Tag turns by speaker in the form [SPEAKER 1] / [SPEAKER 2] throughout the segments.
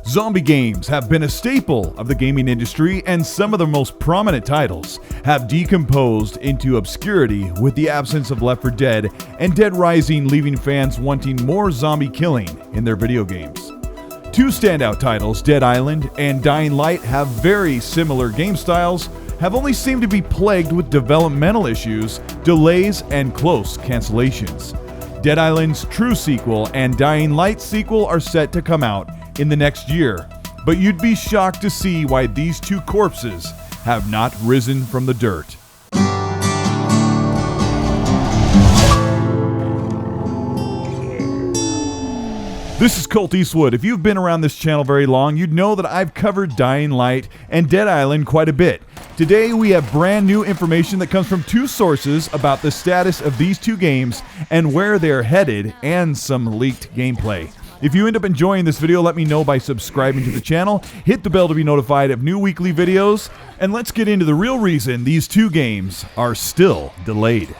[SPEAKER 1] Zombie games have been a staple of the gaming industry, and some of the most prominent titles have decomposed into obscurity with the absence of Left 4 Dead and Dead Rising, leaving fans wanting more zombie killing in their video games. Two standout titles, Dead Island and Dying Light, have very similar game styles, have only seemed to be plagued with developmental issues, delays, and close cancellations. Dead Island's true sequel and Dying Light sequel are set to come out in the next year, but you'd be shocked to see why these two corpses have not risen from the dirt. This is Colteastwood. If you've been around this channel very long, you'd know that I've covered Dying Light and Dead Island quite a bit. Today we have brand new information that comes from two sources about the status of these two games and where they're headed, and some leaked gameplay. If you end up enjoying this video, let me know by subscribing to the channel, hit the bell to be notified of new weekly videos, and let's get into the real reason these two games are still delayed.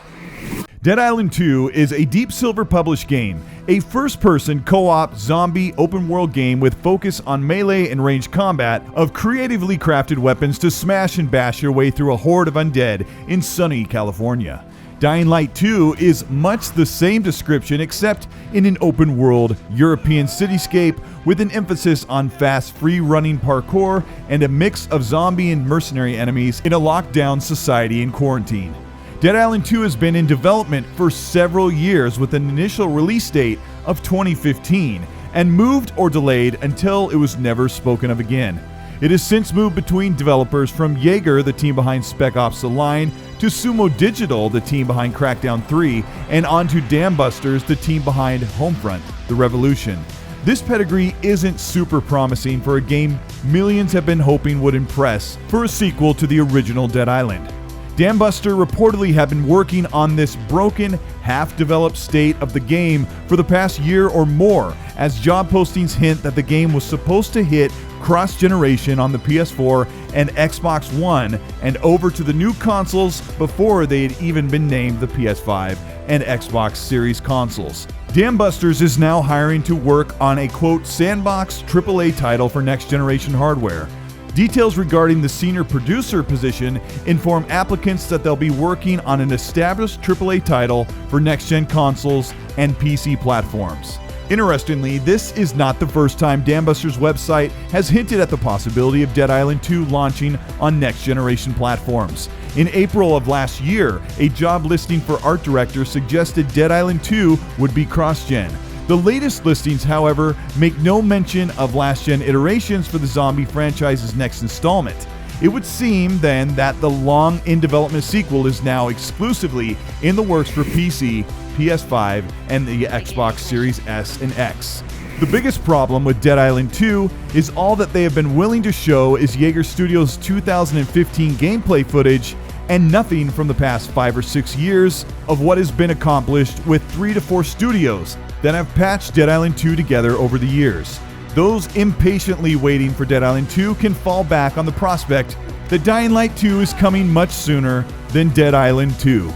[SPEAKER 1] Dead Island 2 is a Deep Silver published game, a first-person co-op zombie open-world game with focus on melee and ranged combat of creatively crafted weapons to smash and bash your way through a horde of undead in sunny California. Dying Light 2 is much the same description, except in an open-world European cityscape with an emphasis on fast free-running parkour and a mix of zombie and mercenary enemies in a lockdown society in quarantine. Dead Island 2 has been in development for several years with an initial release date of 2015 and moved or delayed until it was never spoken of again. It has since moved between developers from Jaeger, the team behind Spec Ops: The Line, to Sumo Digital, the team behind Crackdown 3, and onto Dambusters, the team behind Homefront: The Revolution. This pedigree isn't super promising for a game millions have been hoping would impress for a sequel to the original Dead Island. Dambuster reportedly have been working on this broken, half-developed state of the game for the past year or more, as job postings hint that the game was supposed to hit cross-generation on the PS4 and Xbox One and over to the new consoles before they had even been named the PS5 and Xbox Series consoles. Dambusters is now hiring to work on a quote sandbox AAA title for next-generation hardware. Details regarding the senior producer position inform applicants that they'll be working on an established AAA title for next-gen consoles and PC platforms. Interestingly, this is not the first time Dambusters' website has hinted at the possibility of Dead Island 2 launching on next-generation platforms. In April of last year, a job listing for art director suggested Dead Island 2 would be cross-gen. The latest listings, however, make no mention of last-gen iterations for the zombie franchise's next installment. It would seem, then, that the long-in-development sequel is now exclusively in the works for PC, PS5, and the Xbox Series S and X. The biggest problem with Dead Island 2 is all that they have been willing to show is Jaeger Studios' 2015 gameplay footage and nothing from the past 5 or 6 years of what has been accomplished with 3 to 4 studios that have patched Dead Island 2 together over the years. Those impatiently waiting for Dead Island 2 can fall back on the prospect that Dying Light 2 is coming much sooner than Dead Island 2.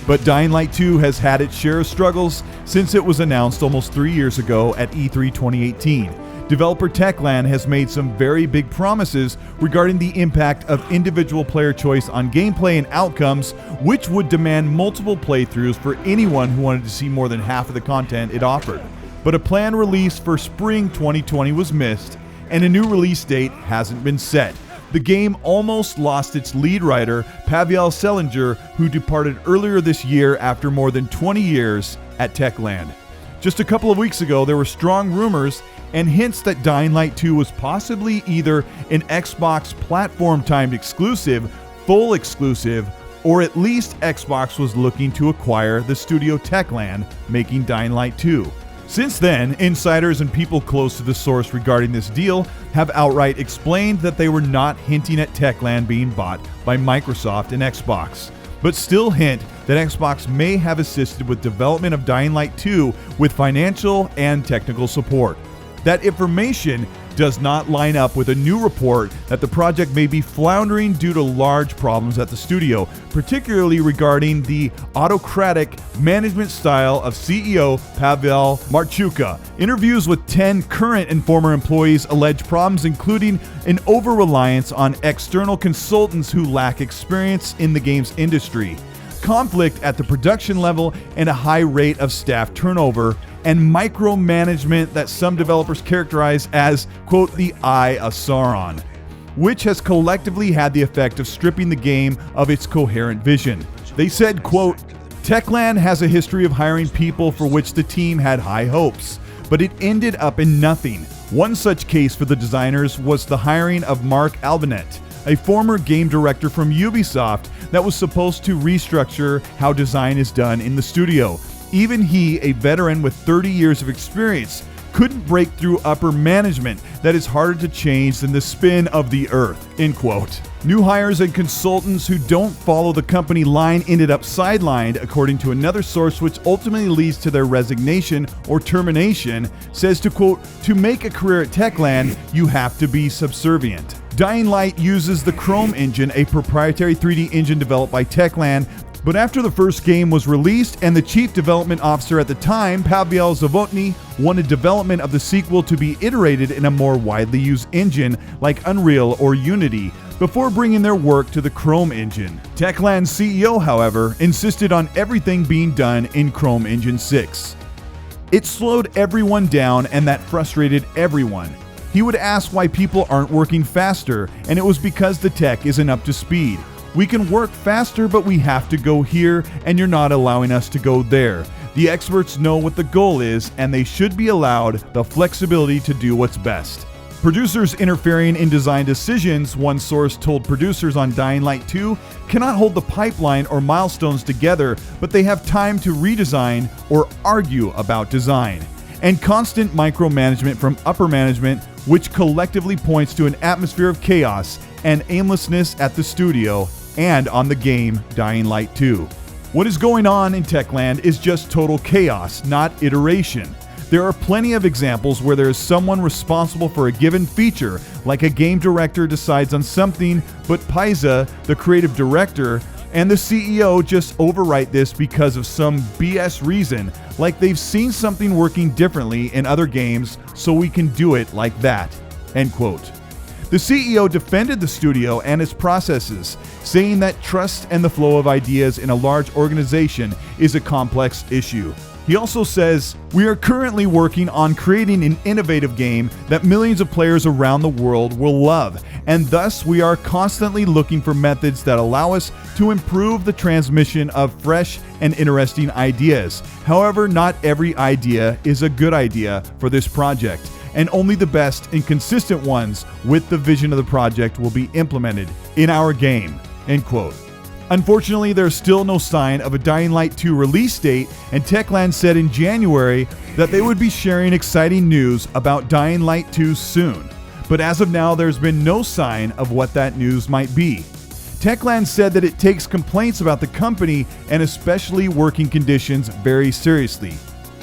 [SPEAKER 1] But Dying Light 2 has had its share of struggles since it was announced almost 3 years ago at E3 2018. Developer Techland has made some very big promises regarding the impact of individual player choice on gameplay and outcomes, which would demand multiple playthroughs for anyone who wanted to see more than half of the content it offered. But a planned release for spring 2020 was missed, and a new release date hasn't been set. The game almost lost its lead writer, Pavel Selinger, who departed earlier this year after more than 20 years at Techland. Just a couple of weeks ago, there were strong rumors and hints that Dying Light 2 was possibly either an Xbox platform-timed exclusive, full exclusive, or at least Xbox was looking to acquire the studio Techland making Dying Light 2. Since then, insiders and people close to the source regarding this deal have outright explained that they were not hinting at Techland being bought by Microsoft and Xbox, but still hint that Xbox may have assisted with development of Dying Light 2 with financial and technical support. That information does not line up with a new report that the project may be floundering due to large problems at the studio, particularly regarding the autocratic management style of CEO Pavel Marchuka. Interviews with 10 current and former employees allege problems including an over-reliance on external consultants who lack experience in the games industry, conflict at the production level, and a high rate of staff turnover, and micromanagement that some developers characterize as, quote, the Eye of Sauron, which has collectively had the effect of stripping the game of its coherent vision. They said, quote, Techland has a history of hiring people for which the team had high hopes, but it ended up in nothing. One such case for the designers was the hiring of Mark Albanet, a former game director from Ubisoft that was supposed to restructure how design is done in the studio. Even he, a veteran with 30 years of experience, couldn't break through upper management that is harder to change than the spin of the earth, end quote. New hires and consultants who don't follow the company line ended up sidelined, according to another source, which ultimately leads to their resignation or termination, says to, quote, to make a career at Techland, you have to be subservient. Dying Light uses the Chrome engine, a proprietary 3D engine developed by Techland, but after the first game was released and the chief development officer at the time, Pavel Zavotny, wanted development of the sequel to be iterated in a more widely used engine like Unreal or Unity, before bringing their work to the Chrome engine. Techland's CEO, however, insisted on everything being done in Chrome Engine 6. It slowed everyone down, and that frustrated everyone. He would ask why people aren't working faster, and it was because the tech isn't up to speed. We can work faster, but we have to go here, and you're not allowing us to go there. The experts know what the goal is, and they should be allowed the flexibility to do what's best. Producers interfering in design decisions, one source told producers on Dying Light 2, cannot hold the pipeline or milestones together, but they have time to redesign or argue about design. And constant micromanagement from upper management, which collectively points to an atmosphere of chaos and aimlessness at the studio and on the game Dying Light 2. What is going on in Techland is just total chaos, not iteration. There are plenty of examples where there is someone responsible for a given feature, like a game director decides on something, but Paisa, the creative director, and the CEO just overwrite this because of some BS reason, like they've seen something working differently in other games, so we can do it like that, end quote. The CEO defended the studio and its processes, saying that trust and the flow of ideas in a large organization is a complex issue. He also says, we are currently working on creating an innovative game that millions of players around the world will love, and thus we are constantly looking for methods that allow us to improve the transmission of fresh and interesting ideas. However, not every idea is a good idea for this project, and only the best and consistent ones with the vision of the project will be implemented in our game, end quote. Unfortunately, there's still no sign of a Dying Light 2 release date, and Techland said in January that they would be sharing exciting news about Dying Light 2 soon. But as of now, there's been no sign of what that news might be. Techland said that it takes complaints about the company and especially working conditions very seriously.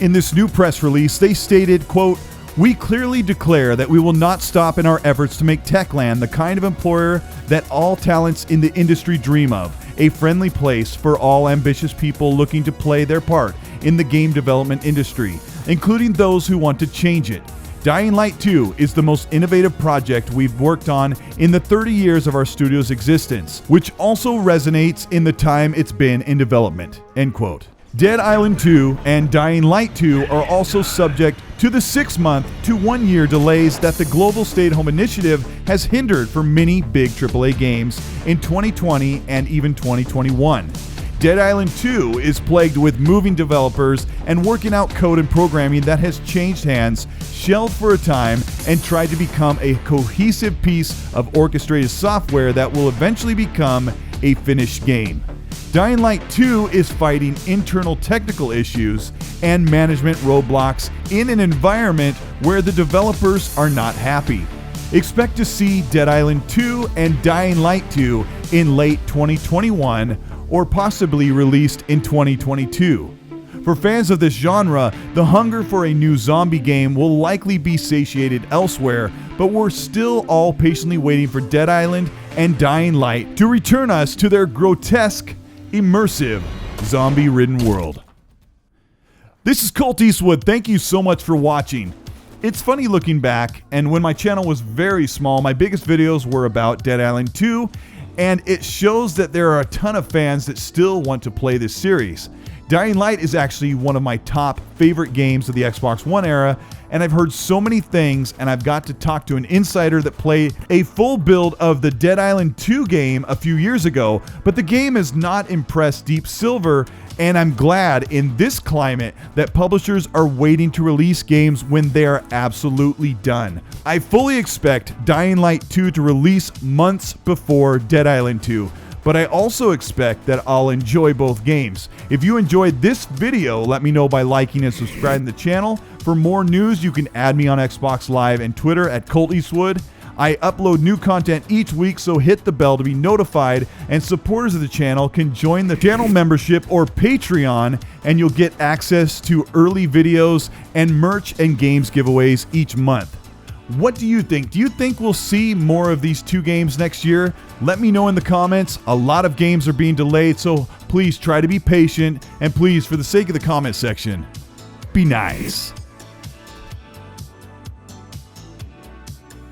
[SPEAKER 1] In this new press release, they stated, quote, we clearly declare that we will not stop in our efforts to make Techland the kind of employer that all talents in the industry dream of, a friendly place for all ambitious people looking to play their part in the game development industry, including those who want to change it. Dying Light 2 is the most innovative project we've worked on in the 30 years of our studio's existence, which also resonates in the time it's been in development, end quote. Dead Island 2 and Dying Light 2 are also subject to the 6-month to 1-year delays that the Global Stay-at-Home Initiative has hindered for many big AAA games in 2020 and even 2021. Dead Island 2 is plagued with moving developers and working out code and programming that has changed hands, shelved for a time, and tried to become a cohesive piece of orchestrated software that will eventually become a finished game. Dying Light 2 is fighting internal technical issues and management roadblocks in an environment where the developers are not happy. Expect to see Dead Island 2 and Dying Light 2 in late 2021 or possibly released in 2022. For fans of this genre, the hunger for a new zombie game will likely be satiated elsewhere, but we're still all patiently waiting for Dead Island and Dying Light to return us to their grotesque, immersive, zombie-ridden world. This is Colteastwood. Thank you so much for watching. It's funny looking back, and when my channel was very small, my biggest videos were about Dead Island 2, and it shows that there are a ton of fans that still want to play this series. Dying Light is actually one of my top favorite games of the Xbox One era, and I've heard so many things, and I've got to talk to an insider that played a full build of the Dead Island 2 game a few years ago, but the game has not impressed Deep Silver, and I'm glad in this climate that publishers are waiting to release games when they're absolutely done. I fully expect Dying Light 2 to release months before Dead Island 2, but I also expect that I'll enjoy both games. If you enjoyed this video, let me know by liking and subscribing to the channel. For more news, you can add me on Xbox Live and Twitter at Colteastwood. I upload new content each week, so hit the bell to be notified, and supporters of the channel can join the channel membership or Patreon, and you'll get access to early videos and merch and games giveaways each month. What do you think? Do you think we'll see more of these two games next year? Let me know in the comments. A lot of games are being delayed, so please try to be patient, and please, for the sake of the comment section, be nice.